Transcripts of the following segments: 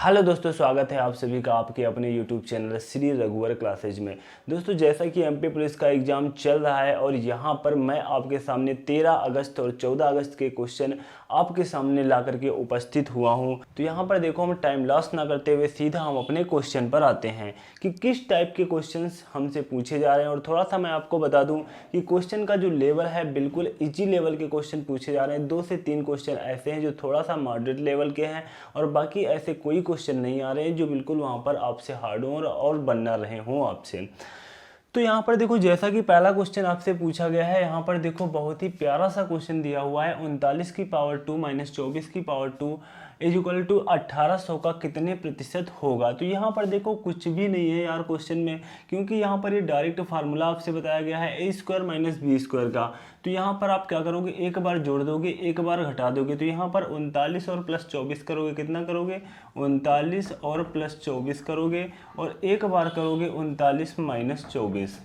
Hello दोस्तों, स्वागत है आप सभी का आपके अपने यूट्यूब चैनल श्री रघुवर क्लासेज में। दोस्तों, जैसा कि एमपी पुलिस का एग्ज़ाम चल रहा है और यहाँ पर मैं आपके सामने 13 अगस्त और 14 अगस्त के क्वेश्चन आपके सामने ला करके उपस्थित हुआ हूँ। तो यहाँ पर देखो, हम टाइम लॉस ना करते हुए सीधा हम अपने क्वेश्चन पर आते हैं कि किस टाइप के क्वेश्चंस हमसे पूछे जा रहे हैं। और थोड़ा सा मैं आपको बता दूँ कि क्वेश्चन का जो लेवल है बिल्कुल ईजी लेवल के क्वेश्चन पूछे जा रहे हैं। 2 से 3 क्वेश्चन ऐसे हैं जो थोड़ा सा मॉडरेट लेवल के हैं और बाकी ऐसे कोई क्वेश्चन नहीं आ रहे हैं जो बिल्कुल वहाँ पर आपसे हार्ड हो और बनना रहे हों आपसे। तो यहाँ पर देखो, जैसा कि पहला क्वेश्चन आपसे पूछा गया है, यहाँ पर देखो बहुत ही प्यारा सा क्वेश्चन दिया हुआ है। 39 की पावर 2 माइनस 24 की पावर 2 इज इक्वल टू 1800 का कितने प्रतिशत होगा। तो यहाँ पर देखो कुछ भी नहीं है यार क्वेश्चन में, क्योंकि यहाँ पर ये डायरेक्ट फार्मूला आपसे बताया गया है ए स्क्वायर माइनस बी स्क्वायर का। तो यहाँ पर आप क्या करोगे, एक बार जोड़ दोगे, एक बार घटा दोगे। तो यहाँ पर 39 और प्लस 24 करोगे, कितना करोगे, 39 और प्लस 24 करोगे और एक बार करोगे 39 माइनस 24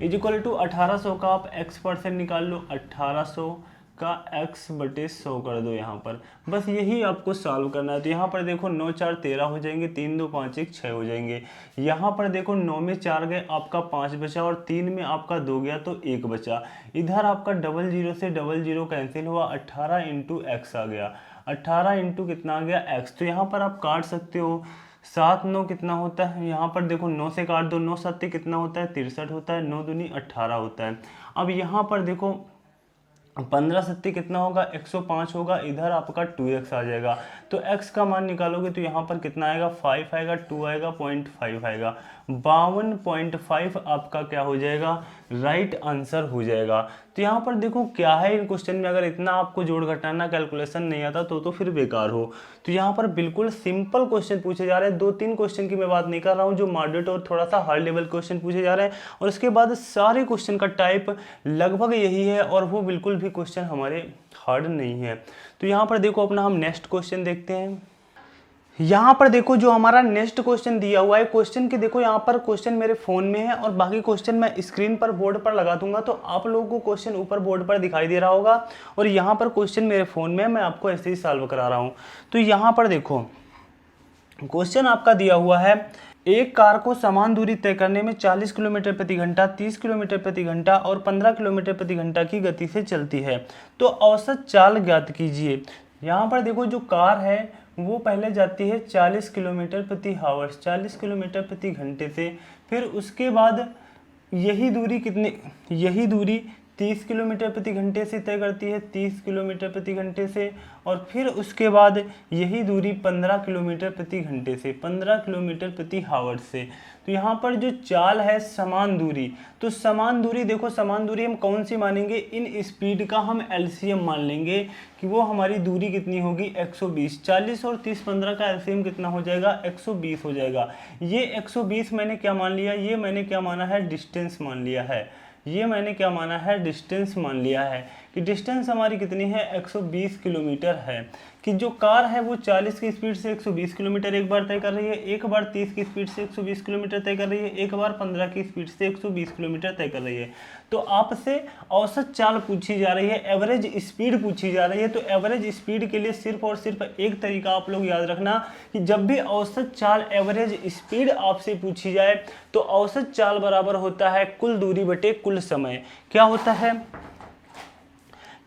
इज इक्वल टू 1800 का आप x% निकाल लो, 1800 का x बटे 100 कर दो। यहाँ पर बस यही आपको सॉल्व करना है। तो यहाँ पर देखो 9 4 13 हो जाएंगे, 3 2 5 1 6 हो जाएंगे। यहाँ पर देखो 9 में 4 गए, आपका 5 बचा और 3 में आपका 2 गया तो 1 बचा। इधर आपका 00 से 00 कैंसिल हुआ, 18 इंटू एक्स आ गया। 18 इंटू कितना आ गया, x। तो यहाँ पर आप काट सकते हो। 7 9 कितना होता है, यहाँ पर देखो 9 से काट दो, 9 7 कितना होता है, 63 होता है, 9 दूनी 18 होता है। अब यहाँ पर देखो 15 सत्ती कितना होगा, 105 होगा। इधर आपका 2x आ जाएगा। तो x का मान निकालोगे तो यहाँ पर कितना आएगा, 5 आएगा, 2 आएगा, 0.5 आएगा। 52.5 आपका क्या हो जाएगा, राइट आंसर हो जाएगा। तो यहाँ पर देखो क्या है, इन क्वेश्चन में अगर इतना आपको जोड़ घटाना कैलकुलेशन नहीं आता तो फिर बेकार हो। तो यहाँ पर बिल्कुल सिंपल क्वेश्चन पूछे जा रहे हैं। 2-3 क्वेश्चन की मैं बात नहीं कर रहा हूँ जो मॉडरेट और थोड़ा सा हाई लेवल क्वेश्चन पूछे जा रहे हैं, और उसके बाद सारे क्वेश्चन का टाइप लगभग यही है और वो बिल्कुल भी क्वेश्चन हमारे हार्ड नहीं है। तो यहाँ पर देखो अपना हम नेक्स्ट क्वेश्चन देखते हैं। यहाँ पर देखो जो हमारा नेक्स्ट क्वेश्चन दिया हुआ है, क्वेश्चन के देखो यहाँ पर क्वेश्चन मेरे फोन में है और बाकी क्वेश्चन मैं स्क्रीन पर बोर्ड पर लगा दूंगा, तो आप लोगों को क्वेश्चन ऊपर बोर्ड पर दिखाई दे रहा होगा और यहाँ पर क्वेश्चन मेरे फोन में है, मैं आपको ऐसे ही सॉल्व करा रहा हूँ। तो यहाँ पर देखो क्वेश्चन आपका दिया हुआ है, एक कार को समान दूरी तय करने में 40 किलोमीटर प्रति घंटा, 30 किलोमीटर प्रति घंटा और 15 किलोमीटर प्रति घंटा की गति से चलती है, तो औसत चाल ज्ञात कीजिए। यहाँ पर देखो जो कार है वो पहले जाती है 40 किलोमीटर प्रति हावर्स, 40 किलोमीटर प्रति घंटे से। फिर उसके बाद यही दूरी 30 किलोमीटर प्रति घंटे से तय करती है, 30 किलोमीटर प्रति घंटे से। और फिर उसके बाद यही दूरी 15 किलोमीटर प्रति घंटे से, 15 किलोमीटर प्रति हावर से। तो यहाँ पर जो चाल है समान दूरी, तो समान दूरी देखो, समान दूरी हम कौन सी मानेंगे, इन स्पीड का हम एलसीएम मान लेंगे कि वो हमारी दूरी कितनी होगी, 120। 40 और 30 15 का एलसीएम कितना हो जाएगा, 120 हो जाएगा। ये 120 मैंने क्या मान लिया, ये मैंने क्या माना है, डिस्टेंस मान लिया है। ये मैंने क्या माना है, डिस्टेंस मान लिया है कि डिस्टेंस हमारी कितनी है, 120 किलोमीटर है। कि जो कार है वो 40 की स्पीड से 120 किलोमीटर एक बार तय कर रही है, एक बार 30 की स्पीड से 120 किलोमीटर तय कर रही है, एक बार 15 की स्पीड से 120 किलोमीटर तय कर रही है। तो आपसे औसत चाल पूछी जा रही है, एवरेज स्पीड पूछी जा रही है। तो एवरेज स्पीड के लिए सिर्फ और सिर्फ एक तरीका आप लोग याद रखना कि जब भी औसत चाल एवरेज स्पीड आपसे पूछी जाए तो औसत चाल बराबर होता है कुल दूरी बटे कुल समय। क्या होता है,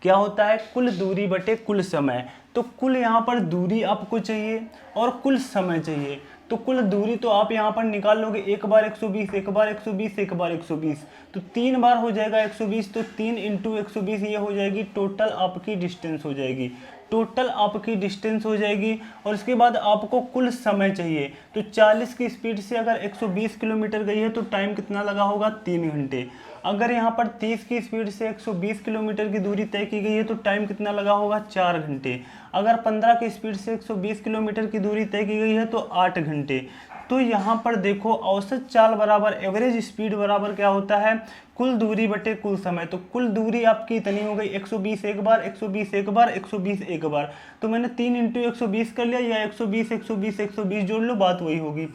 क्या होता है, कुल दूरी बटे कुल समय। तो कुल यहाँ पर दूरी आपको चाहिए और कुल समय चाहिए। तो कुल दूरी तो आप यहाँ पर निकाल लोगे, एक बार 120, एक बार 120, एक बार 120, तो 3 बार हो जाएगा 120। तो 3 इंटू 120 ये हो जाएगी टोटल आपकी डिस्टेंस हो जाएगी, टोटल आपकी डिस्टेंस हो जाएगी। और उसके बाद आपको कुल समय चाहिए। तो 40 की स्पीड से अगर 120 किलोमीटर गई है तो टाइम कितना लगा होगा, 3 घंटे। अगर यहाँ पर 30 की स्पीड से 120 किलोमीटर की दूरी तय की गई है तो टाइम कितना लगा होगा, 4 घंटे। अगर 15 की स्पीड से 120 किलोमीटर की दूरी तय की गई है तो 8 घंटे। तो यहाँ पर देखो औसत चाल बराबर एवरेज स्पीड बराबर क्या होता है, कुल दूरी बटे कुल समय। तो कुल दूरी आपकी इतनी हो गई, 120 एक बार, 120 एक बार, 120 एक बार। तो मैंने 3 इंटू 120 कर लिया, या 120 120 120 जोड़ लो, बात वही होगी।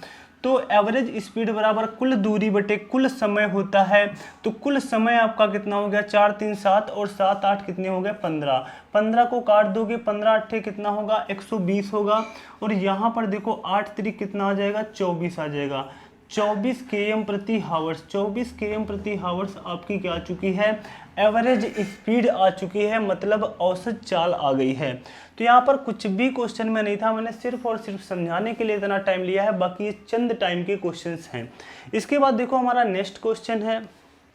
तो एवरेज स्पीड बराबर कुल दूरी बटे कुल समय होता है। तो कुल समय आपका कितना हो गया 4 3 7 और 7 8 कितने हो गए 15। 15 को काट दोगे 15 8 कितना होगा 120 होगा। और यहाँ पर देखो 8 3 कितना आ जाएगा 24 आ जाएगा। 24 km प्रति हावर्स, 24 km प्रति हावर्स आपकी क्या आ चुकी है एवरेज स्पीड आ चुकी है, मतलब औसत चाल आ गई है। तो यहाँ पर कुछ भी क्वेश्चन में नहीं था, मैंने सिर्फ और सिर्फ समझाने के लिए इतना टाइम लिया है, बाकी ये चंद टाइम के क्वेश्चंस हैं। इसके बाद देखो हमारा नेक्स्ट क्वेश्चन है।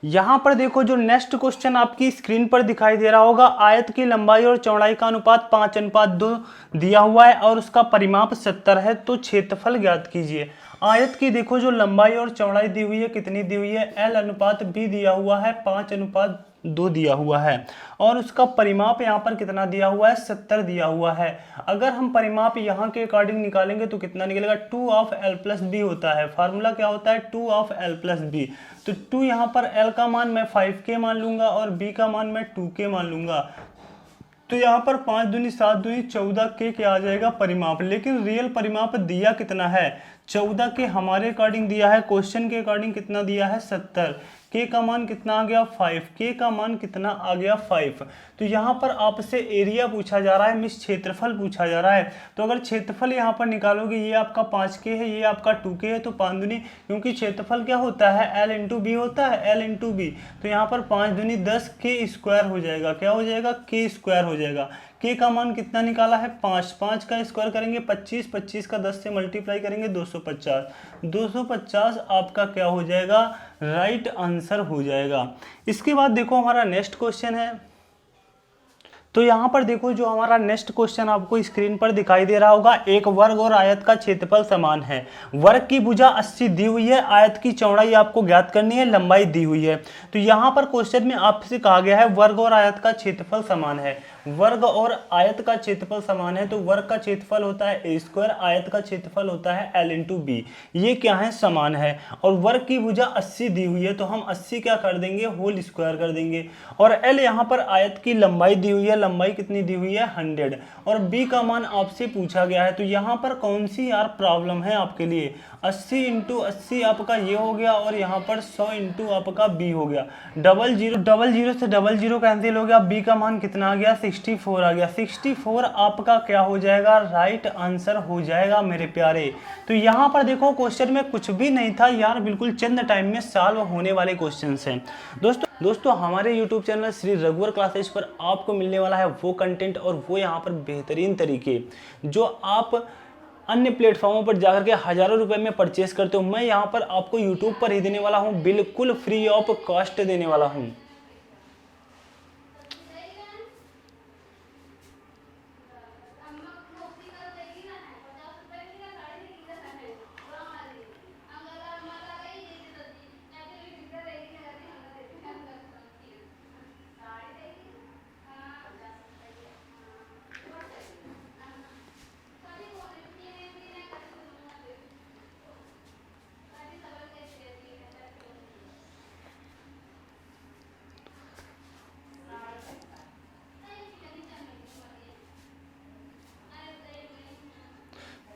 यहाँ पर देखो जो नेक्स्ट क्वेश्चन आपकी स्क्रीन पर दिखाई दे रहा होगा, आयत की लंबाई और चौड़ाई का अनुपात 5:2 दिया हुआ है और उसका परिमाप 70 है, तो क्षेत्रफल ज्ञात कीजिए। आयत की देखो जो लंबाई और चौड़ाई दी हुई है कितनी दी हुई है, L/B दिया हुआ है 5:2 दिया हुआ है और उसका परिमाप यहाँ पर कितना दिया हुआ है 70 दिया हुआ है। अगर हम परिमाप यहाँ के अकॉर्डिंग निकालेंगे तो कितना निकलेगा 2/L+B होता है। फार्मूला क्या होता है 2/L+B। तो 2 यहाँ पर L का मान मैं 5K मान लूंगा और B का मान मैं 2K मान लूंगा। तो यहाँ पर 5 दूनी 7 दूनी 14 के क्या आ जाएगा परिमाप, लेकिन रियल परिमाप दिया कितना है 14 के हमारे अकॉर्डिंग दिया है, क्वेश्चन के अकॉर्डिंग कितना दिया है 70। के का मान कितना आ गया 5, के का मान कितना आ गया 5। तो यहाँ पर आपसे एरिया पूछा जा रहा है, मिस क्षेत्रफल पूछा जा रहा है। तो अगर क्षेत्रफल यहाँ पर निकालोगे, ये आपका 5K है, ये आपका 2K है, तो 5 दूनी, क्योंकि क्षेत्रफल क्या होता है L/B होता है, L/B। तो यहाँ पर 5 दूनी 10 K² हो जाएगा, क्या हो जाएगा K² हो जाएगा। के का मान कितना निकाला है 5, 5 का स्क्वायर करेंगे 25, 25 का 10 से मल्टीप्लाई करेंगे 250, 250 आपका क्या हो जाएगा राइट आंसर हो जाएगा। इसके बाद देखो हमारा नेक्स्ट क्वेश्चन है। तो यहाँ पर देखो जो हमारा नेक्स्ट क्वेश्चन आपको स्क्रीन पर दिखाई दे रहा होगा, एक वर्ग और आयत का क्षेत्रफल समान है, वर्ग की भुजा 80 दी हुई है, आयत की चौड़ाई आपको ज्ञात करनी है, लंबाई दी हुई है। तो यहाँ पर क्वेश्चन में आपसे कहा गया है वर्ग और आयत का क्षेत्रफल समान है, वर्ग और आयत का क्षेत्रफल समान है। तो वर्ग का क्षेत्रफल होता है A², आयत का क्षेत्रफल होता है L/B। ये क्या है समान है और वर्ग की भुजा 80 दी हुई है, तो हम 80 क्या कर देंगे होल स्क्वायर कर देंगे। और L यहाँ पर आयत की लंबाई दी हुई है, लंबाई कितनी दी हुई है 100 और B का मान आपसे पूछा गया है। तो यहाँ पर कौन सी यार प्रॉब्लम है आपके लिए, 80 × 80 आपका ये हो गया और यहाँ पर 100 × आपका B हो गया। 00 से 00 कैंसिल हो गया, B का मान कितना आ गया 64 आ गया। 64 आपका क्या हो जाएगा राइट आंसर हो जाएगा मेरे प्यारे। तो यहाँ पर देखो क्वेश्चन में कुछ भी नहीं था यार, बिल्कुल चंद टाइम में सॉल्व होने वाले क्वेश्चंस हैं। दोस्तों हमारे YouTube चैनल श्री रघुवर क्लासेज पर आपको मिलने वाला है वो कंटेंट और वो यहाँ पर बेहतरीन तरीके जो आप अन्य प्लेटफॉर्मों पर जाकर के हज़ारों रुपए में परचेस करते हो, मैं यहाँ पर आपको YouTube पर ही देने वाला हूँ, बिल्कुल फ्री ऑफ कॉस्ट देने वाला हूँ।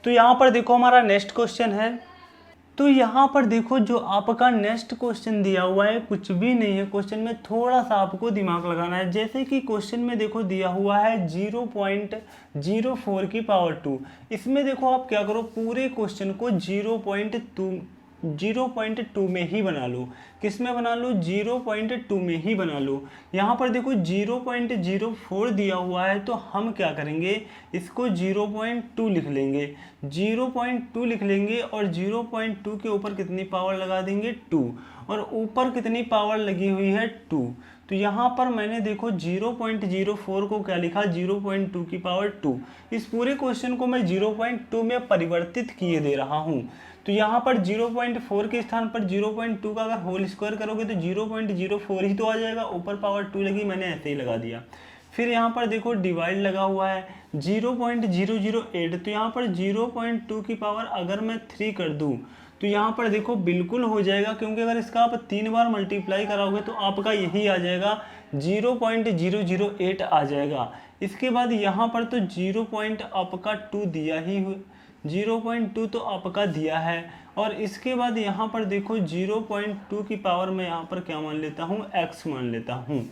तो यहाँ पर देखो हमारा नेक्स्ट क्वेश्चन है। तो यहाँ पर देखो जो आपका नेक्स्ट क्वेश्चन दिया हुआ है कुछ भी नहीं है, क्वेश्चन में थोड़ा सा आपको दिमाग लगाना है। जैसे कि क्वेश्चन में देखो दिया हुआ है 0.04 की पावर 2। इसमें देखो आप क्या करो पूरे क्वेश्चन को 0.2 में ही बना लो। किस में बना लो 0.2 में ही बना लो। यहाँ पर देखो 0.04 दिया हुआ है, तो हम क्या करेंगे इसको 0.2 लिख लेंगे, 0.2 लिख लेंगे और 0.2 के ऊपर कितनी पावर लगा देंगे 2 और ऊपर कितनी पावर लगी हुई है 2। तो यहाँ पर मैंने देखो 0.04 को क्या लिखा 0.2 की पावर 2। इस पूरे क्वेश्चन को मैं 0.2 में परिवर्तित किए दे रहा हूँ। तो यहाँ पर 0.4 के स्थान पर 0.2 का अगर होल स्क्वायर करोगे तो 0.04 ही तो आ जाएगा, ऊपर पावर 2 लगी, मैंने ऐसे ही लगा दिया। फिर यहाँ पर देखो डिवाइड लगा हुआ है 0.008, तो यहाँ पर 0.2 की पावर अगर मैं 3 कर दूँ तो यहाँ पर देखो बिल्कुल हो जाएगा, क्योंकि अगर इसका आप 3 बार मल्टीप्लाई कराओगे तो आपका यही आ जाएगा 0.008 आ जाएगा। इसके बाद यहाँ पर तो 0 पॉइंट आपका 2 दिया ही, 0.2 तो आपका दिया है। और इसके बाद यहाँ पर देखो 0.2 की पावर मैं यहाँ पर क्या मान लेता हूँ, x मान लेता हूँ।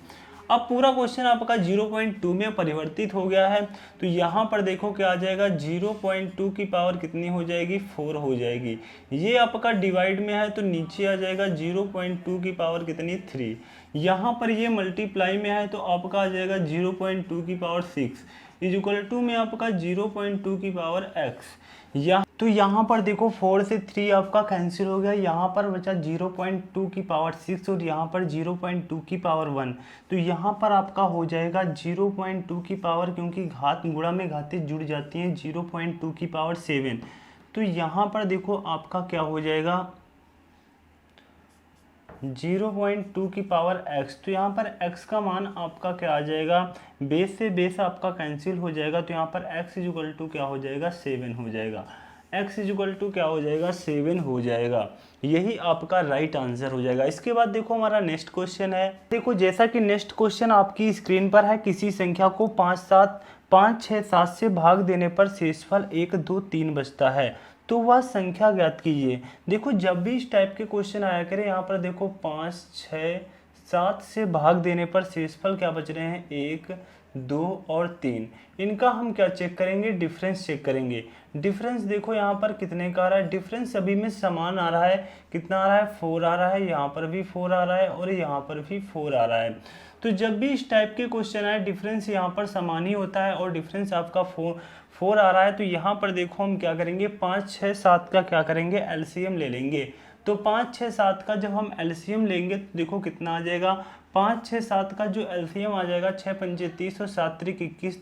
अब पूरा क्वेश्चन आपका 0.2 में परिवर्तित हो गया है, तो यहाँ पर देखो क्या आ जाएगा, 0.2 की पावर कितनी हो जाएगी, 4 हो जाएगी। ये आपका डिवाइड में है तो नीचे आ जाएगा 0.2 की पावर कितनी, 3। यहाँ पर ये मल्टीप्लाई में है तो आपका आ जाएगा 0.2 की पावर 6 इज इक्वल टू में आपका 0.2 की पावर x। तो यहाँ पर देखो 4 से 3 आपका कैंसिल हो गया, यहाँ पर बचा 0.2 की पावर 6 और यहाँ पर 0.2 की पावर 1। तो यहाँ पर आपका हो जाएगा 0.2 की पावर, क्योंकि घात गुणा में घातें जुड़ जाती हैं, 0.2 की पावर 7। तो यहाँ पर देखो आपका क्या हो जाएगा, 0.2 की पावर x। तो यहाँ पर x का मान आपका क्या आ जाएगा, बेस से बेस आपका कैंसिल हो जाएगा, तो यहाँ पर x इज इक्वल टू क्या हो जाएगा, 7 हो जाएगा। x इज इक्वल टू क्या हो जाएगा, 7 हो जाएगा। यही आपका राइट आंसर हो जाएगा। इसके बाद देखो हमारा नेक्स्ट क्वेश्चन है। देखो जैसा कि नेक्स्ट क्वेश्चन आपकी स्क्रीन पर है, किसी संख्या को 5, 6, 7 से भाग देने पर शेषफल 1, 2, 3 बचता है, तो वह संख्या ज्ञात कीजिए। देखो जब भी इस टाइप के क्वेश्चन आया करें, यहाँ पर देखो 5, 6, 7 से भाग देने पर शेषफल क्या बच रहे हैं, 1, 2 और 3। इनका हम क्या चेक करेंगे, डिफरेंस चेक करेंगे। डिफरेंस देखो यहाँ पर कितने का आ रहा है, डिफरेंस सभी में समान आ रहा है। कितना आ रहा है, 4 आ रहा है, यहाँ पर भी 4 आ रहा है और यहाँ पर भी 4 आ रहा है। तो जब भी इस टाइप के क्वेश्चन आए, डिफरेंस यहाँ पर समान ही होता है और डिफरेंस आपका 4 आ रहा है। तो यहाँ पर देखो हम क्या करेंगे, 5, 6, 7 का क्या करेंगे, एलसीएम ले लेंगे। तो 5, 6, 7 का जब हम एलसीएम लेंगे तो देखो कितना आ जाएगा, 5, 6, 7 का जो एलसीएम आ जाएगा, 6 पंजे 30 और 7 त्रिक 21,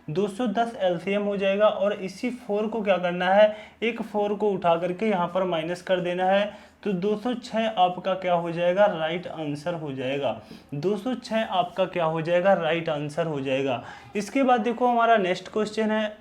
210 एलसीएम हो जाएगा। और इसी 4 को क्या करना है, एक 4 को उठा करके यहाँ पर माइनस कर देना है। तो 206 आपका क्या हो जाएगा, राइट आंसर हो जाएगा। 206 आपका क्या हो जाएगा, राइट आंसर हो जाएगा। इसके बाद देखो हमारा नेक्स्ट क्वेश्चन है।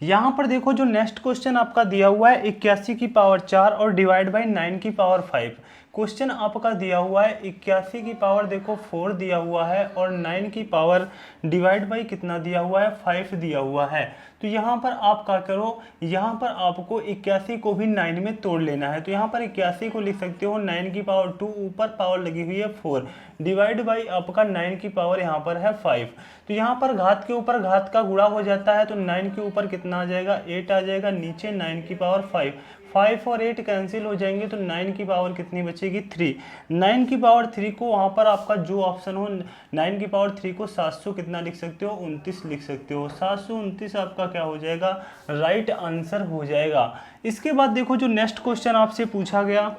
यहाँ पर देखो जो नेक्स्ट क्वेश्चन आपका दिया हुआ है, 81 की पावर 4 और डिवाइड बाई 9 की पावर 5। क्वेश्चन आपका दिया हुआ है 81 की पावर देखो 4 दिया हुआ है और 9 की पावर डिवाइड बाई कितना दिया हुआ है, 5 दिया हुआ है। तो यहाँ पर आप क्या करो, यहाँ पर आपको 81 को भी 9 में तोड़ लेना है। तो यहाँ पर 81 को लिख सकते हो 9 की पावर 2, ऊपर पावर लगी हुई है 4, डिवाइड बाई आपका 9 की पावर यहाँ पर है 5। तो यहाँ पर घात के ऊपर घात का गुणा हो जाता है, तो 9 के ऊपर कितना आ जाएगा, 8 आ जाएगा, नीचे 9 की पावर 5। 5 और 8 कैंसिल हो जाएंगे तो 9 की पावर कितनी बचेगी, 3। 9 की पावर 3 को वहाँ पर आपका जो ऑप्शन हो, 9 की पावर 3 को 700 कितना लिख सकते हो, 29 लिख सकते हो। 729 आपका क्या हो जाएगा, राइट आंसर हो जाएगा। इसके बाद देखो जो नेक्स्ट क्वेश्चन आपसे पूछा गया,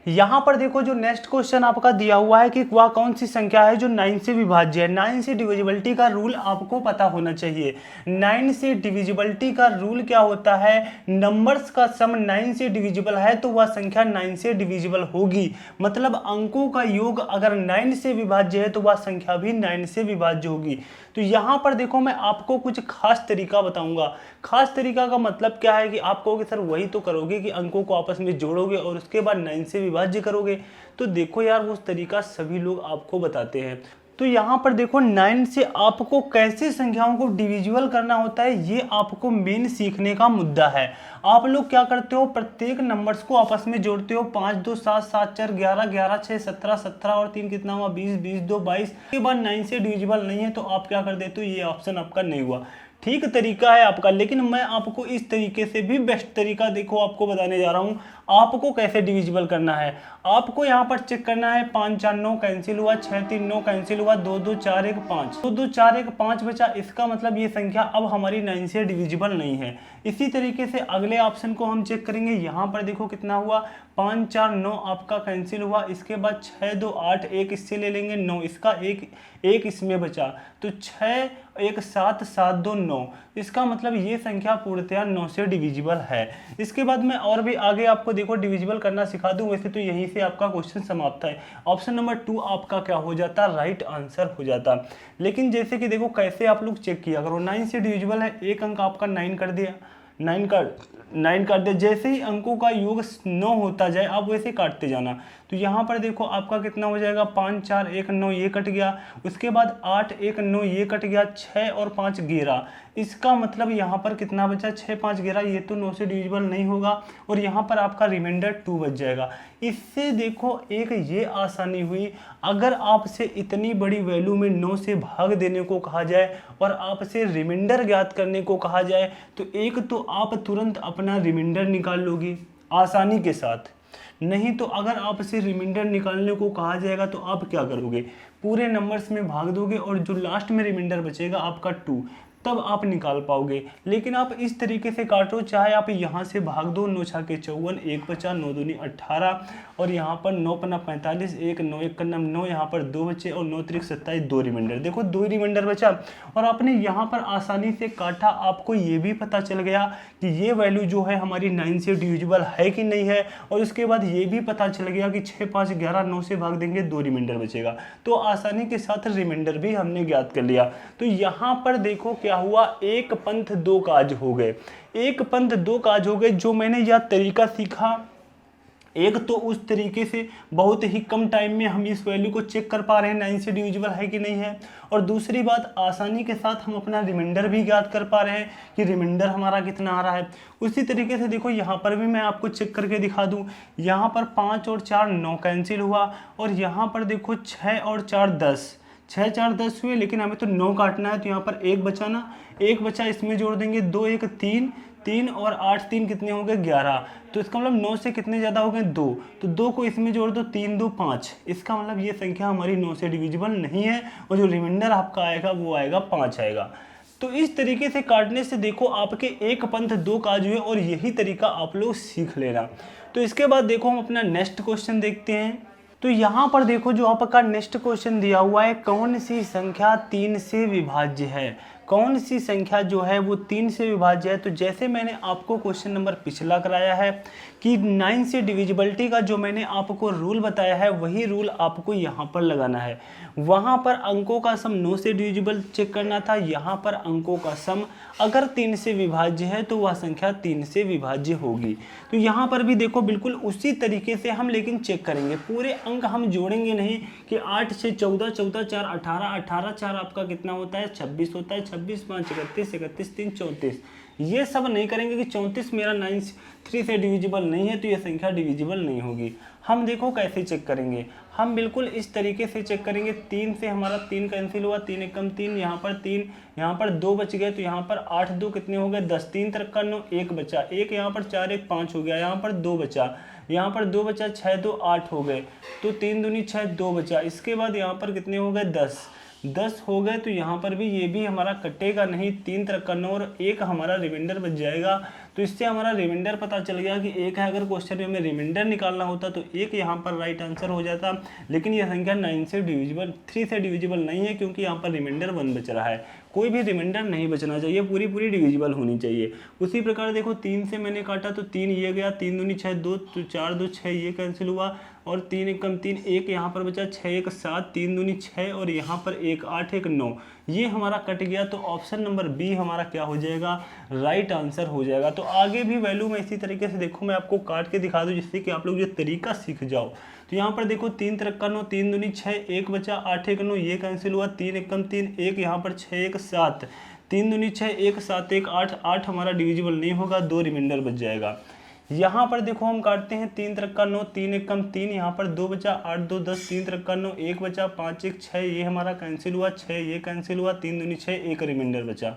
यहाँ पर देखो जो नेक्स्ट क्वेश्चन आपका दिया हुआ है कि वह कौन सी संख्या है जो 9 से विभाज्य है। 9 से डिविजिबिलिटी का रूल आपको पता होना चाहिए। 9 से डिविजिबिलिटी का रूल क्या होता है, नंबर्स का सम 9 से डिविजिबल है तो वह संख्या 9 से डिविजिबल होगी। मतलब अंकों का योग अगर 9 से विभाज्य है तो वह संख्या भी 9 से विभाज्य होगी। तो यहाँ पर देखो मैं आपको कुछ खास तरीका बताऊंगा। खास तरीका का मतलब क्या है कि आप कहोगे सर वही तो करोगे कि अंकों को आपस में जोड़ोगे और उसके बाद 9 से विभाज्य करोगे। तो देखो यार वो तरीका सभी लोग आपको बताते हैं। तो यहाँ पर देखो 9 से आपको कैसे संख्याओं को डिविजिबल करना होता है, ये आपको मेन सीखने का मुद्दा है। आप लोग क्या करते हो, प्रत्येक नंबर्स को आपस में जोड़ते हो, 5 2 7 7 4 11 11 6 17 17 और 3 कितना हुआ, 20 20 2 22। के बाद 9 से डिविजिबल नहीं है तो आप क्या कर देते हो, ये ऑप्शन आपका नहीं हुआ। ठीक तरीका है आपका, लेकिन मैं आपको इस तरीके से भी बेस्ट तरीका देखो आपको बताने जा रहा हूँ आपको कैसे डिविजिबल करना है। आपको यहाँ पर चेक करना है, 5 4 9 कैंसिल हुआ, 6 3 9 कैंसिल हुआ, 2 2 4 1 5, 2 2 4 1 5 बचा। इसका मतलब ये संख्या अब हमारी 9 से डिविजिबल नहीं है। इसी तरीके से अगले ऑप्शन को हम चेक करेंगे। यहाँ पर देखो कितना हुआ, 5 4 9 आपका कैंसिल हुआ। इसके बाद 6 2 8 1 इससे ले लेंगे 9, इसका एक इसमें बचा। तो 6 1 7 7 2 9, इसका मतलब ये संख्या पूर्णतया 9 से डिविजिबल है। इसके बाद मैं और भी आगे आपको देखो डिविजिबल करना सिखा दूं। वैसे तो यहीं से आपका क्वेश्चन समाप्त है। ऑप्शन नंबर 2 आपका क्या हो जाता, राइट आंसर हो जाता। लेकिन जैसे कि देखो कैसे आप लोग चेक किया करो, 9 से डिविजिबल है, एक अंक आपका 9 कर दिया, 9 काट दिया। जैसे ही अंकों का योग 9 होता जाए आप वैसे काटते जाना। तो यहाँ पर देखो आपका कितना हो जाएगा, 5 4 1 9 ये कट गया, उसके बाद 8 1 9 ये कट गया, 6 और 5 11। इसका मतलब यहाँ पर कितना बचा, 6 5 11, ये तो 9 से डिविजिबल नहीं होगा और यहाँ पर आपका रिमाइंडर 2 बच जाएगा। इससे देखो एक ये आसानी हुई, अगर आपसे इतनी बड़ी वैल्यू में 9 से भाग देने को कहा जाए और आपसे रिमाइंडर ज्ञात करने को कहा जाए तो एक तो आप तुरंत अपना रिमाइंडर निकाल लोगे आसानी के साथ, नहीं तो अगर आपसे रिमाइंडर निकालने को कहा जाएगा तो आप क्या करोगे, पूरे नंबर्स में भाग दोगे और जो लास्ट में रिमाइंडर बचेगा आपका 2, तब आप निकाल पाओगे। लेकिन आप इस तरीके से काटो, चाहे आप यहाँ से भाग दो, 9 छाके 54, 1 बचा, 9 दूनी 18 और यहाँ पर 9 पन्ना 45, 1 9 1 कन्ना 9, यहाँ पर 2 बचे और 9 त्रिक 27, 2 रिमाइंडर। देखो 2 रिमाइंडर बचा और आपने यहाँ पर आसानी से काटा। आपको ये भी पता चल गया कि ये वैल्यू जो है हमारी 9 से डिविजिबल है कि नहीं है, और उसके बाद ये भी पता चल गया कि 6 5 11, 9 से भाग देंगे 2 रिमाइंडर बचेगा। तो आसानी के साथ रिमाइंडर भी हमने ज्ञात कर लिया। तो यहाँ पर देखो क्या हुआ, एक पंथ दो काज हो गए, एक पंथ दो काज हो गए। जो मैंने यह तरीका सीखा, एक तो उस तरीके से बहुत ही कम टाइम में हम इस वैल्यू को चेक कर पा रहे हैं 9 से डिविजिबल है कि नहीं है, और दूसरी बात आसानी के साथ हम अपना रिमाइंडर भी ज्ञात कर पा रहे हैं कि रिमाइंडर हमारा कितना आ रहा है। उसी तरीके से देखो यहाँ पर भी मैं आपको चेक करके दिखा दूँ। यहाँ पर 5 और 4 9 कैंसिल हुआ और यहाँ पर देखो 6 और 4 10, 6 4 10 हुए, लेकिन हमें तो 9 काटना है तो यहाँ पर 1 बचा ना, 1 बचा, इसमें जोड़ देंगे 2 1 3 3 और 8 3 कितने हो गए 11। तो इसका मतलब 9 से कितने ज़्यादा हो गए 2, तो 2 को इसमें जोड़ दो, 3 2 5। इसका मतलब ये संख्या हमारी 9 से डिविजिबल नहीं है और जो रिमाइंडर आपका आएगा वो आएगा 5 आएगा। तो इस तरीके से काटने से देखो आपके एक पंथ दो काज हुए और यही तरीका आप लोग सीख लेना। तो इसके बाद देखो हम अपना नेक्स्ट क्वेश्चन देखते हैं। तो यहाँ पर देखो जो आपका नेक्स्ट क्वेश्चन दिया हुआ है, कौन सी संख्या 3 से विभाज्य है, कौन सी संख्या जो है वो 3 से विभाज्य है। तो जैसे मैंने आपको क्वेश्चन नंबर पिछला कराया है कि 9 से डिविजिबिलिटी का जो मैंने आपको रूल बताया है वही रूल आपको यहाँ पर लगाना है। वहाँ पर अंकों का सम 9 से डिविजिबल चेक करना था, यहाँ पर अंकों का सम अगर 3 से विभाज्य है तो वह संख्या 3 से विभाज्य होगी। तो यहाँ पर भी देखो बिल्कुल उसी तरीके से हम लेकिन चेक करेंगे, पूरे अंक हम जोड़ेंगे नहीं कि 8 से 14 14 4 18 18 4 आपका कितना होता है 26 होता है, 26 5 31 31 3 34, ये सब नहीं करेंगे कि 34 मेरा 3 से डिविजिबल नहीं है तो ये संख्या डिविजिबल नहीं होगी। हम देखो कैसे चेक करेंगे, हम बिल्कुल इस तरीके से चेक करेंगे। 3 से हमारा 3 कैंसिल हुआ, 3 एकम 3, यहाँ पर 3, यहाँ पर 2 बच गए, तो यहाँ पर 8 2 कितने हो गए 10, 3 3 का 9, 1 बचा, 1 यहाँ पर 4 1 5 हो गया, यहाँ पर 2 बचा, यहाँ पर 2 बचा, 6 2 8 हो गए, तो 3 दूनी 6 2 बचा। इसके बाद यहाँ पर कितने हो गए 10 हो गए, तो यहाँ पर भी ये भी हमारा कटेगा नहीं, 3 3 का 9 और 1 हमारा रिमाइंडर बच जाएगा। तो इससे हमारा रिमाइंडर पता चल गया कि 1 है। अगर क्वेश्चन में हमें रिमाइंडर निकालना होता तो 1 यहाँ पर राइट आंसर हो जाता, लेकिन यह संख्या 3 से डिविजिबल नहीं है क्योंकि यहाँ पर रिमाइंडर 1 बच रहा है। कोई भी रिमाइंडर नहीं बचना चाहिए, पूरी डिविजिबल होनी चाहिए। उसी प्रकार देखो 3 से मैंने काटा तो 3 ये गया, 3 दूनी 6 2, तो 4 2 6 ये कैंसिल हुआ और 3 एकम 3, 1 यहाँ पर बचा, 6 1 7, 3 दूनी 6 और यहाँ पर 1 8 1 9, ये हमारा कट गया। तो ऑप्शन नंबर बी हमारा क्या हो जाएगा, राइट आंसर हो जाएगा। तो आगे भी वैल्यू मैं इसी तरीके से देखो मैं आपको काट के दिखा दूँ जिससे कि आप लोग जो तरीका सीख जाओ। तो यहाँ पर देखो 3 3 का 9, 3 दूनी 6, 1 बचा, 8 1 9 ये कैंसिल हुआ, 3 एकम 3, 1 यहाँ पर 6 1 7, 3 दूनी 6, 1 7 1 8, 8 हमारा डिविजिबल नहीं होगा, 2 रिमाइंडर बच जाएगा। यहाँ पर देखो हम काटते हैं 3 3 का 9, 3 एकम 3, यहाँ पर 2 बचा, 8 2 10, 3 3 का 9, 1 बचा, 5 1 6 ये हमारा कैंसिल हुआ, 6 ये कैंसिल हुआ, 3 दूनी 6, 1 रिमाइंडर बचा।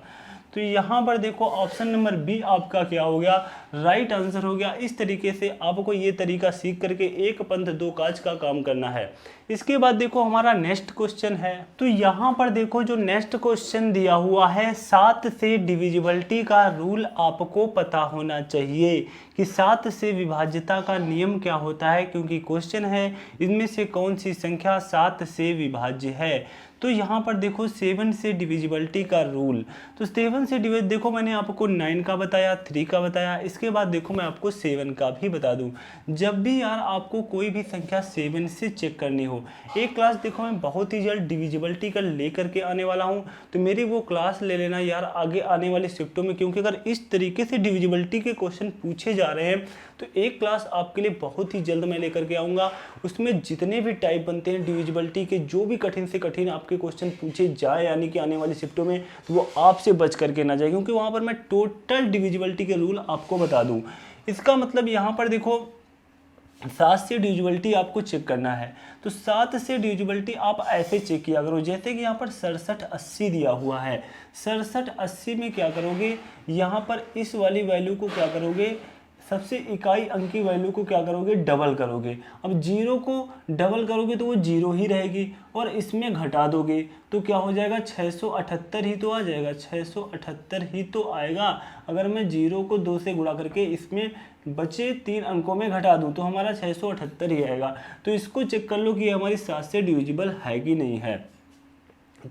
तो यहाँ पर देखो ऑप्शन नंबर बी आपका क्या हो गया, राइट आंसर हो गया। इस तरीके से आपको ये तरीका सीख करके एक पंथ दो काज का काम करना है। इसके बाद देखो हमारा नेक्स्ट क्वेश्चन है। तो यहाँ पर देखो जो नेक्स्ट क्वेश्चन दिया हुआ है, 7 से डिविजिबिलिटी का रूल आपको पता होना चाहिए कि 7 से विभाज्यता का नियम क्या होता है, क्योंकि क्वेश्चन है इनमें से कौन सी संख्या 7 से विभाज्य है। तो यहाँ पर देखो 7 से डिविजिबिलिटी का रूल, तो 7 से डिविज देखो मैंने आपको 9 का बताया, 3 का बताया, इसके बाद देखो मैं आपको 7 का भी बता दूं। जब भी यार आपको कोई भी संख्या 7 से चेक करनी हो, एक क्लास देखो मैं बहुत ही जल्द डिविजिबिलिटी का लेकर के आने वाला हूँ, तो मेरी वो क्लास ले लेना यार आगे आने वाले शिफ्टों में, क्योंकि अगर इस तरीके से डिविजिबिलिटी के क्वेश्चन पूछे जा रहे हैं तो एक क्लास आपके लिए बहुत ही जल्द मैं लेकर के आऊँगा। उसमें जितने भी टाइप बनते हैं डिविजिबिलिटी के, जो भी कठिन से कठिन आपके क्वेश्चन पूछे जाए यानी कि आने वाली शिफ्टों में, तो वो आपसे बच करके ना जाए, क्योंकि वहाँ पर मैं टोटल डिविजिबिलिटी के रूल आपको बता दूँ। इसका मतलब यहाँ पर देखो 7 से डिविजिबिलिटी आपको चेक करना है, तो 7 से डिविजिबिलिटी आप ऐसे चेक किया करो, जैसे कि यहाँ पर 67 80 दिया हुआ है। 67 80 में क्या करोगे, यहाँ पर इस वाली वैल्यू को क्या करोगे, सबसे इकाई अंक की वैल्यू को क्या करोगे, डबल करोगे। अब 0 को डबल करोगे तो वो 0 ही रहेगी, और इसमें घटा दोगे तो क्या हो जाएगा, 678 ही तो आ जाएगा, 678 ही तो आएगा। अगर मैं 0 को 2 से गुणा करके इसमें बचे 3 अंकों में घटा दूं तो हमारा 678 ही आएगा। तो इसको चेक कर लो कि हमारी 7 से डिविजिबल है कि नहीं है।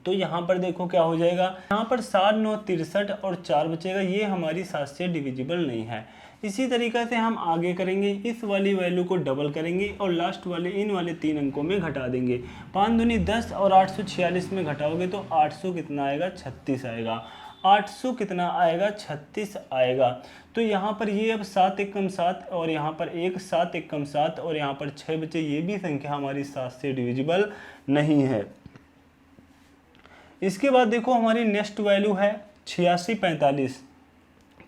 तो यहाँ पर देखो क्या हो जाएगा, यहाँ पर 7 9 63 और 4 बचेगा, ये हमारी 7 से डिविजिबल नहीं है। इसी तरीके से हम आगे करेंगे, इस वाली वैल्यू को डबल करेंगे और लास्ट वाले इन वाले 3 अंकों में घटा देंगे। 5 दूनी 10 और 846 में घटाओगे तो 800 कितना आएगा, 36 आएगा। 800 कितना आएगा, 36 आएगा। तो यहाँ पर ये अब 7 1 कम 7 और यहाँ पर 1 7 1 कम 7 और यहाँ पर 6 बचे, ये भी संख्या हमारी 7 से डिविजिबल नहीं है। इसके बाद देखो हमारी नेक्स्ट वैल्यू है 86 45।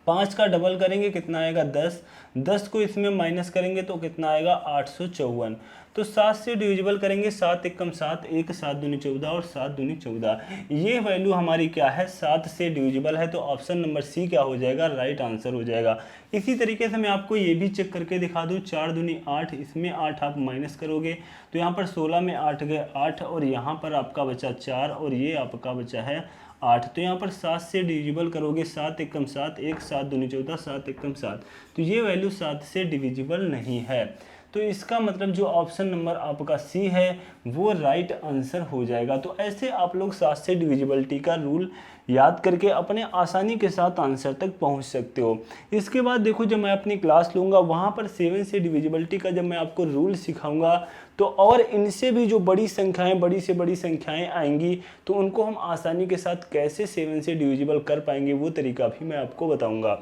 5 का डबल करेंगे कितना आएगा, 10। 10 को इसमें माइनस करेंगे तो कितना आएगा, 854। तो 7 से डिविजिबल करेंगे, 7 1 कम 7 1 7 दूनी 14 और 7 दूनी 14। ये वैल्यू हमारी क्या है, 7 से डिविजिबल है। तो ऑप्शन नंबर सी क्या हो जाएगा, राइट आंसर हो जाएगा। इसी तरीके से मैं आपको ये भी चेक करके दिखा दूँ, 4 दूनी 8, इसमें 8 आप माइनस करोगे तो यहाँ पर 16 में 8 गए 8 और यहाँ पर आपका बचा 4 और ये आपका बचा है 8। तो यहाँ पर 7 से डिविजिबल करोगे, 7 1 कम 7 1 7 दूनी 14 7 1 कम 7, तो ये वैल्यू 7 से डिविजिबल नहीं है। तो इसका मतलब जो ऑप्शन नंबर आपका सी है वो राइट आंसर हो जाएगा। तो ऐसे आप लोग 7 से डिविजिबिलिटी का रूल याद करके अपने आसानी के साथ आंसर तक पहुंच सकते हो। इसके बाद देखो जब मैं अपनी क्लास लूँगा वहाँ पर 7 से डिविजिबिलिटी का जब मैं आपको रूल सिखाऊंगा तो और इनसे भी जो बड़ी संख्याएं, बड़ी से बड़ी संख्याएं आएंगी तो उनको हम आसानी के साथ कैसे 7 से डिविजिबल कर पाएंगे वो तरीका भी मैं आपको बताऊंगा।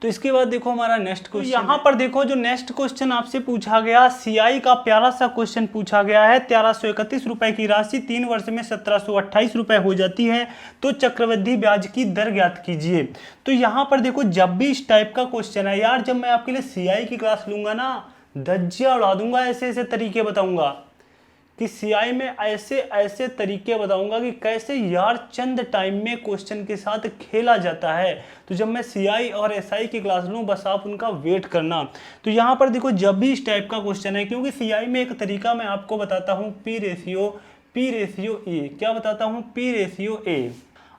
तो इसके बाद देखो हमारा नेक्स्ट क्वेश्चन, यहाँ पर देखो जो नेक्स्ट क्वेश्चन आपसे पूछा गया, सीआई का प्यारा सा क्वेश्चन पूछा गया है। 1331 रुपए की राशि 3 वर्ष में 1728 रुपए हो जाती है, तो चक्रवृद्धि ब्याज की दर ज्ञात कीजिए। तो यहाँ पर देखो जब भी इस टाइप का क्वेश्चन है यार, जब मैं आपके लिए सीआई की क्लास लूंगा ना, धज्जियां उड़ा दूंगा, ऐसे ऐसे तरीके बताऊंगा कि सीआई में ऐसे ऐसे तरीके बताऊंगा कि कैसे यार चंद टाइम में क्वेश्चन के साथ खेला जाता है। तो जब मैं सीआई और एसआई की क्लास लूँ बस आप उनका वेट करना। तो यहाँ पर देखो जब भी इस टाइप का क्वेश्चन है, क्योंकि सीआई में एक तरीका मैं आपको बताता हूँ, पी रेशियो ए, क्या बताता हूँ, पी रेशियो ए।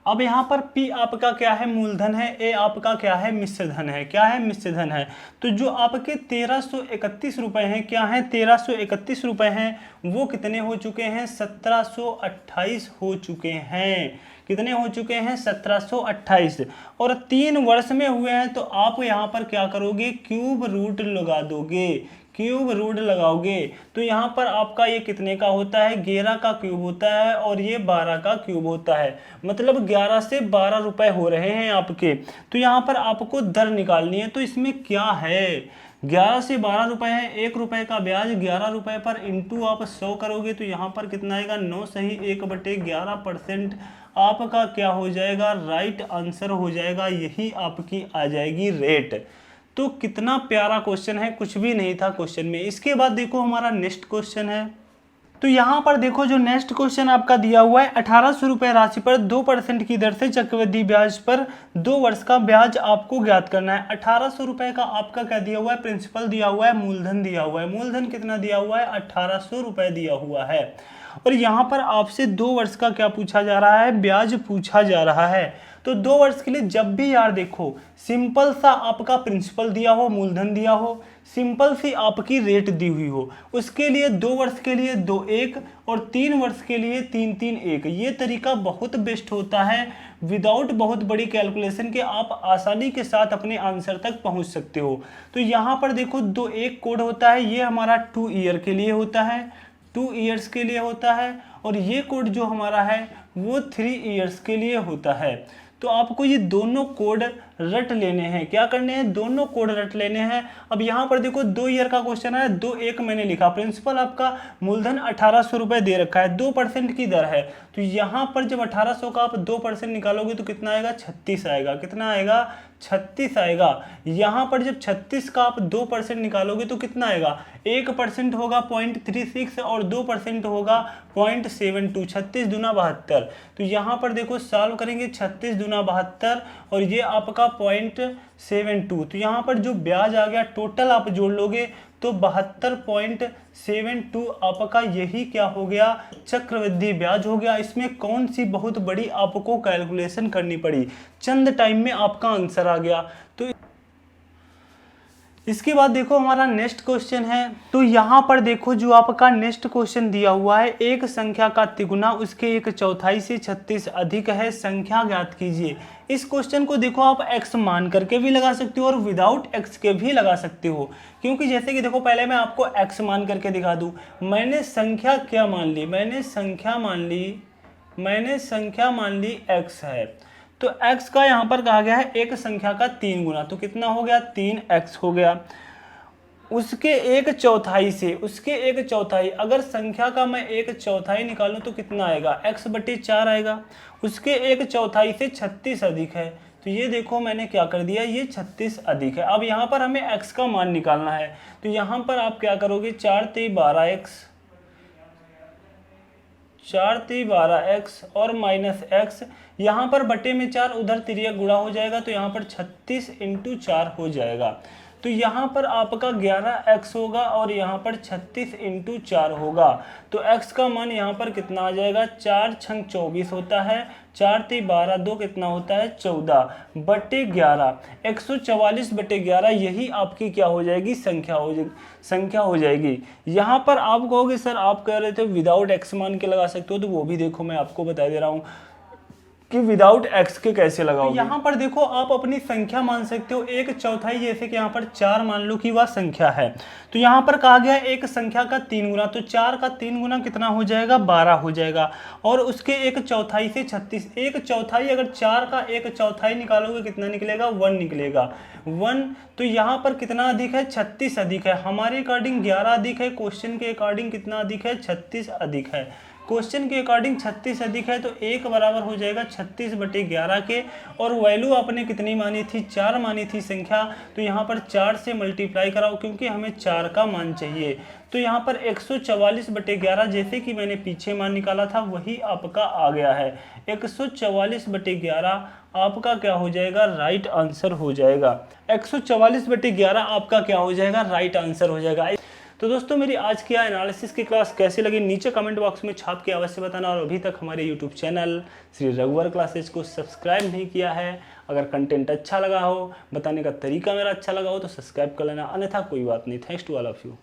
अब यहाँ पर P आपका क्या है, मूलधन है, A आपका क्या है, मिश्र धन है। क्या है, मिश्र धन है। तो जो आपके 1331 रुपए हैं, क्या है, 1331 रुपए हैं, वो कितने हो चुके हैं, 1728 हो चुके हैं। कितने हो चुके हैं, 1728, और 3 वर्ष में हुए हैं। तो आप यहाँ पर क्या करोगे, क्यूब रूट लगा दोगे, क्यूब रूट लगाओगे। तो यहाँ पर आपका ये कितने का होता है, 11 का क्यूब होता है और ये 12 का क्यूब होता है, मतलब 11 से 12 रुपए हो रहे हैं आपके। तो यहाँ पर आपको दर निकालनी है। तो इसमें क्या है, 11 से 12 रुपए है, 1 रुपए का ब्याज, 11 रुपए पर इंटू आप 100 करोगे तो यहाँ पर कितना आएगा, 9 सही 1/11% आपका क्या हो जाएगा, राइट आंसर हो जाएगा। यही आपकी आ जाएगी रेट। तो कितना प्यारा क्वेश्चन है, कुछ भी नहीं था क्वेश्चन में। इसके बाद देखो हमारा नेक्स्ट क्वेश्चन है। तो यहाँ पर देखो जो नेक्स्ट क्वेश्चन आपका दिया हुआ है, 1800 रुपये राशि पर 2% की दर से चक्रवृद्धि ब्याज पर 2 वर्ष का ब्याज आपको ज्ञात करना है। 1800 रुपये का आपका क्या दिया हुआ है, प्रिंसिपल दिया हुआ है, मूलधन दिया हुआ है। मूलधन कितना दिया हुआ है, 1800 रुपये दिया हुआ है। और यहाँ पर आपसे 2 वर्ष का क्या पूछा जा रहा है, ब्याज पूछा जा रहा है। तो 2 वर्ष के लिए जब भी यार देखो सिंपल सा आपका प्रिंसिपल दिया हो, मूलधन दिया हो, सिंपल सी आपकी रेट दी हुई हो, उसके लिए 2 वर्ष के लिए 2-1 और 3 वर्ष के लिए 3-3-1, ये तरीका बहुत बेस्ट होता है। विदाउट बहुत बड़ी कैलकुलेशन के आप आसानी के साथ अपने आंसर तक पहुंच सकते हो। तो यहाँ पर देखो 2-1 कोड होता है, ये हमारा 2 ईयर के लिए होता है, 2 ईयर्स के लिए होता है, और ये कोड जो हमारा है वो 3 ईयर्स के लिए होता है। तो आपको ये दोनों कोड रट लेने हैं। क्या करने हैं? दोनों कोड रट लेने हैं। अब यहाँ पर देखो 2 ईयर का क्वेश्चन है, 2-1 मैंने लिखा, प्रिंसिपल आपका मूलधन 1800 रुपये दे रखा है, 2% की दर है। तो यहाँ पर जब 1800 का आप 2% निकालोगे तो कितना आएगा? 36 आएगा। कितना आएगा? 36 आएगा। यहाँ पर जब 36 का आप 2% निकालोगे तो कितना आएगा? 1% होगा 0.36 और 2% होगा 0.72। 36 दूना 72। तो यहाँ पर देखो सॉल्व करेंगे, 36 दूना 72 और ये आपका 0.72। तो यहाँ पर जो ब्याज आ गया टोटल आप जोड़ लोगे तो 72.72 आपका यही क्या हो गया? चक्रवृद्धि ब्याज हो गया। इसमें कौन सी बहुत बड़ी आपको कैलकुलेशन करनी पड़ी, चंद टाइम में आपका आंसर आ गया। तो इसके बाद देखो हमारा नेक्स्ट क्वेश्चन है। तो यहाँ पर देखो जो आपका नेक्स्ट क्वेश्चन दिया हुआ है, एक संख्या का तिगुना उसके 1/4 से 36 अधिक है, संख्या ज्ञात कीजिए। इस क्वेश्चन को देखो आप x मान करके भी लगा सकते हो और विदाउट x के भी लगा सकते हो, क्योंकि जैसे कि देखो पहले मैं आपको x मान करके दिखा दूं। मैंने संख्या क्या मान ली? मैंने संख्या मान ली x है। तो x का यहाँ पर कहा गया है एक संख्या का 3 गुना, तो कितना हो गया? 3x हो गया। उसके 1/4 से, उसके 1/4, अगर संख्या का मैं 1/4 निकालूं तो कितना आएगा? x/4 आएगा। उसके 1/4 से 36 अधिक है, तो ये देखो मैंने क्या कर दिया, ये 36 अधिक है। अब यहाँ पर हमें x का मान निकालना है, तो यहाँ पर आप क्या करोगे? 4×3=12x और माइनस x, यहाँ पर बटे में 4, उधर तिर्यक गुणा हो जाएगा, तो यहाँ पर 36 × 4 हो जाएगा। तो यहाँ पर आपका 11x होगा और यहाँ पर 36 × 4 होगा। तो x का मान यहाँ पर कितना आ जाएगा? 4×6 = 24 होता है, 4×3=12, 2 कितना होता है? 14/11। 144/11 यही आपकी क्या हो जाएगी? संख्या हो जाएगी। यहाँ पर आप कहोगे सर आप कह रहे थे विदाउट x मान के लगा सकते हो, तो वो भी देखो मैं आपको बता दे रहा हूँ कि विदाउट x के कैसे लगाओगे। यहाँ पर देखो आप अपनी संख्या मान सकते हो 1/4, जैसे कि यहाँ पर 4 मान लो कि वह संख्या है। तो यहाँ पर कहा गया एक संख्या का 3 गुना, तो 4 का 3 गुना कितना हो जाएगा? 12 हो जाएगा। और उसके 1/4 से 36, 1/4 अगर 4 का 1/4 निकालोगे कितना निकलेगा? 1 निकलेगा, 1। तो यहाँ पर कितना अधिक है? 36 अधिक है। हमारे अकॉर्डिंग 11 अधिक है, क्वेश्चन के अकॉर्डिंग कितना अधिक है? 36 अधिक है। क्वेश्चन के अकॉर्डिंग 36 अधिक है, तो 1 बराबर हो जाएगा 36/11 के। और वैल्यू आपने कितनी मानी थी? 4 मानी थी संख्या, तो यहाँ पर 4 से मल्टीप्लाई कराओ क्योंकि हमें 4 का मान चाहिए। तो यहाँ पर 144/11 जैसे कि मैंने पीछे मान निकाला था वही आपका आ गया है। 144/11 आपका क्या हो जाएगा? राइट आंसर हो जाएगा। 144/11 आपका क्या हो जाएगा? राइट आंसर हो जाएगा। तो दोस्तों मेरी आज की एनालिसिस की क्लास कैसी लगी नीचे कमेंट बॉक्स में छाप के अवश्य बताना, और अभी तक हमारे यूट्यूब चैनल श्री रघुवर क्लासेज को सब्सक्राइब नहीं किया है, अगर कंटेंट अच्छा लगा हो, बताने का तरीका मेरा अच्छा लगा हो तो सब्सक्राइब कर लेना, अन्यथा कोई बात नहीं। Thanks to all of you.